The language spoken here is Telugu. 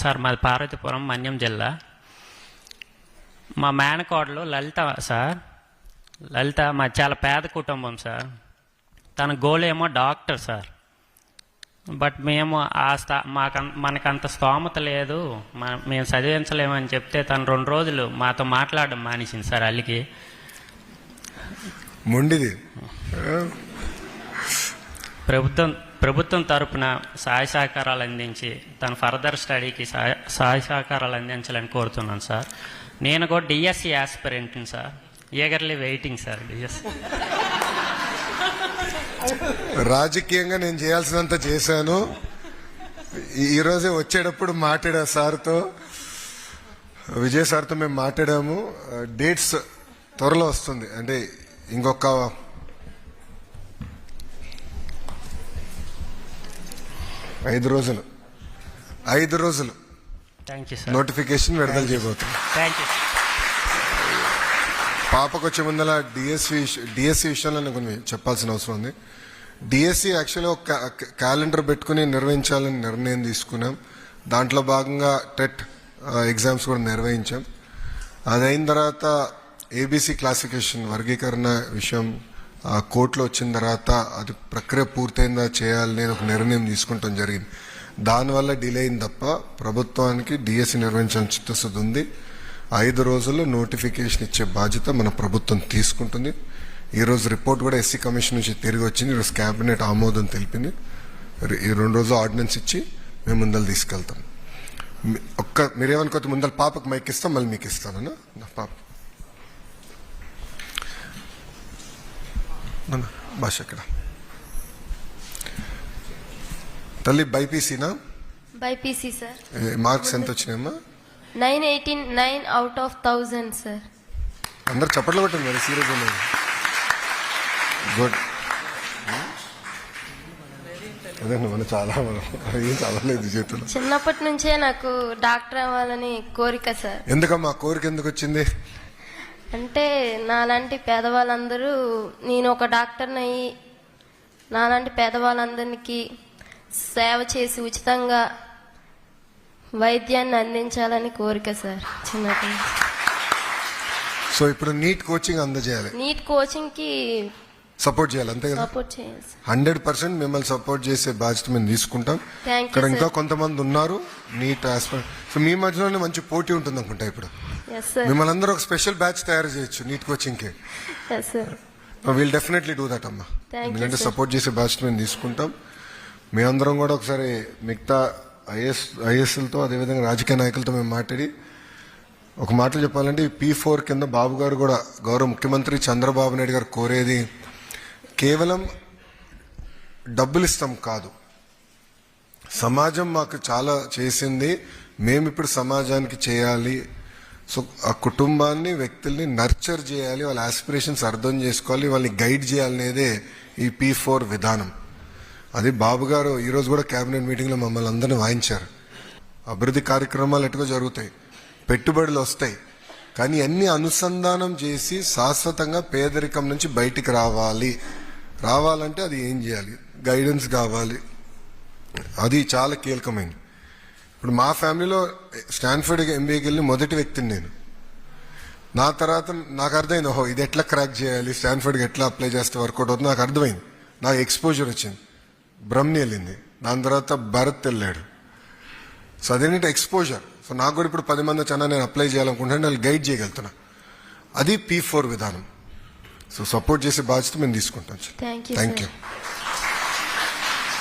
సార్ మాది పార్వతీపురం మన్యం జిల్లా. మా మేనకోడలు లలిత సార్. లలిత మా చాలా పేద కుటుంబం సార్. తన గోల్ ఏమో డాక్టర్ సార్. బట్ మేము మనకంత స్తోమత లేదు, మేము చదివించలేమని చెప్తే తను 2 రోజులు మాతో మాట్లాడడం మానేసింది సార్. అల్లికి మొండిది. ప్రభుత్వం తరపున సహాయ సహకారాలు అందించి తన ఫర్దర్ స్టడీకి సహాయ సహకారాలు అందించాలని కోరుతున్నాను సార్. నేను కూడా డిఎస్సి ఆస్పిరెంట్ని sir. Eagerly waiting sir DSC. రాజకీయంగా నేను చేయాల్సినంత చేశాను. ఈరోజే వచ్చేటప్పుడు మాట్లాడా సార్తో, విజయ్ సార్తో మేము మాట్లాడాము. డేట్స్ త్వరలో వస్తుంది, అంటే ఇంకొక 5 రోజులు థ్యాంక్ యూ సార్. నోటిఫికేషన్ విడుదల చేయబోతుంది. Thank you. పాపకు వచ్చే ముందల డిఎస్సి విషయంలో నేను కొన్ని చెప్పాల్సిన అవసరం ఉంది. డిఎస్సి యాక్చువల్గా ఒక క్యాలెండర్ పెట్టుకుని నిర్వహించాలని నిర్ణయం తీసుకున్నాం. దాంట్లో భాగంగా టెట్ ఎగ్జామ్స్ కూడా నిర్వహించాం. అదైన తర్వాత ఏబీసీ క్లాసిఫికేషన్ వర్గీకరణ విషయం కోర్టులో వచ్చిన తర్వాత అది ప్రక్రియ పూర్తయిందా చేయాలని ఒక నిర్ణయం తీసుకుంటాం జరిగింది. దానివల్ల డిలే అయింది తప్ప ప్రభుత్వానికి డిఎస్సి నిర్వహించాలని చిత్తశుద్ధి ఉంది. 5 రోజుల్లో నోటిఫికేషన్ ఇచ్చే బాధ్యత మన ప్రభుత్వం తీసుకుంటుంది. ఈరోజు రిపోర్ట్ కూడా ఎస్సీ కమిషన్ నుంచి తిరిగి వచ్చింది. ఈరోజు క్యాబినెట్ ఆమోదం తెలిపింది. ఈ 2 రోజులు ఆర్డినెన్స్ ఇచ్చి మేము ముందలు తీసుకెళ్తాం. మీరేమనుకోతే ముందర పాపకు మైక్ ఇస్తాం, మళ్ళీ మీకు ఇస్తాను. నా పాప భాష ఎక్కడ తల్లి? బైపీసీనా? BiPC sir. మార్క్స్ ఎంత వచ్చినాయమ్మా? 989 out of 1000 సార్. అందరు చప్పట్లు కొట్టండి మరి, సీరియస్ ఉన్నది. గుడ్. అదే మనం చాలా ఏం చదవలేదు చేతులు. చిన్నప్పటి నుంచే నాకు డాక్టర్ అవ్వాలని కోరిక సార్. ఎందుకమ్మా కోరిక ఎందుకు వచ్చింది? అంటే నాలాంటి పేదవాళ్ళందరూ, నేను ఒక డాక్టర్ని అయ్యి నాలాంటి పేదవాళ్ళందరికీ సేవ చేసి ఉచితంగా వైద్యాన్ని అందించాలని కోరిక సార్ చిన్నప్పటి నుంచి. సో ఇప్పుడు నీట్ కోచింగ్ అందజేయాలి, నీట్ కోచింగ్ కి సపోర్ట్ చేయాలి, అంతే కదా? సపోర్ట్ చేయాలి. 100% మిమ్మల్ని సపోర్ట్ చేసే బాధ్యత మేము తీసుకుంటాం. ఇక్కడ ఇంకా కొంతమంది ఉన్నారు నీట్ ఆస్పిరెంట్. సో మీ మధ్యలోనే మంచి పోటీ ఉంటుంది అనుకుంటా. ఇప్పుడు మిమ్మల్ని అందరూ ఒక స్పెషల్ బ్యాచ్ తయారు చేయొచ్చు నీట్ కోచింగ్ కి. విల్ డెఫినెట్లీ డూ దట్ అమ్మా. ఎందుకంటే సపోర్ట్ చేసే బాధ్యత మేము తీసుకుంటాం. మీ అందరం కూడా ఒకసారి మిగతా ఐఎస్ఎల్తో అదేవిధంగా రాజకీయ నాయకులతో మేము మాట్లాడి ఒక మాటలు చెప్పాలంటే P4 కింద బాబు గారు కూడా, గౌరవ ముఖ్యమంత్రి చంద్రబాబు నాయుడు గారు కోరేది కేవలం డబ్బులు ఇస్తాం కాదు, సమాజం మాకు చాలా చేసింది, మేము ఇప్పుడు సమాజానికి చేయాలి. సో ఆ కుటుంబాన్ని, వ్యక్తుల్ని నర్చర్ చేయాలి, వాళ్ళ ఆస్పిరేషన్స్ అర్థం చేసుకోవాలి, వాళ్ళని గైడ్ చేయాలనేదే ఈ P4 విధానం. అది బాబు గారు ఈరోజు కూడా కేబినెట్ మీటింగ్లో మమ్మల్ని అందరినీ వాయించారు. అభివృద్ధి కార్యక్రమాలు ఎటుగా జరుగుతాయి, పెట్టుబడులు వస్తాయి, కానీ అన్ని అనుసంధానం చేసి శాశ్వతంగా పేదరికం నుంచి బయటికి రావాలంటే అది ఏం చేయాలి? గైడెన్స్ కావాలి. అది చాలా కీలకమైనది. ఇప్పుడు మా ఫ్యామిలీలో స్టాన్ఫర్డ్ MBAకి వెళ్ళి మొదటి వ్యక్తిని నేను. నా తర్వాత నాకు అర్థమైంది, ఓహో ఇది ఎట్లా క్రాక్ చేయాలి, స్టాన్ఫర్డ్కి ఎట్లా అప్లై చేస్తే వర్కౌట్ అవుతుంది నాకు అర్థమైంది. నాకు ఎక్స్పోజర్ వచ్చింది. బ్రహ్మని వెళ్ళింది, దాని తర్వాత భరత్ వెళ్ళాడు. సో అదేంటంటే ఎక్స్పోజర్. సో నాకు కూడా ఇప్పుడు 10 మంది వచ్చాను, నేను అప్లై చేయాలనుకుంటాను, వాళ్ళు గైడ్ చేయగలుగుతున్నా. అది P4 విధానం. సో సపోర్ట్ చేసే బాధ్యత మేము తీసుకుంటాం. Thank you.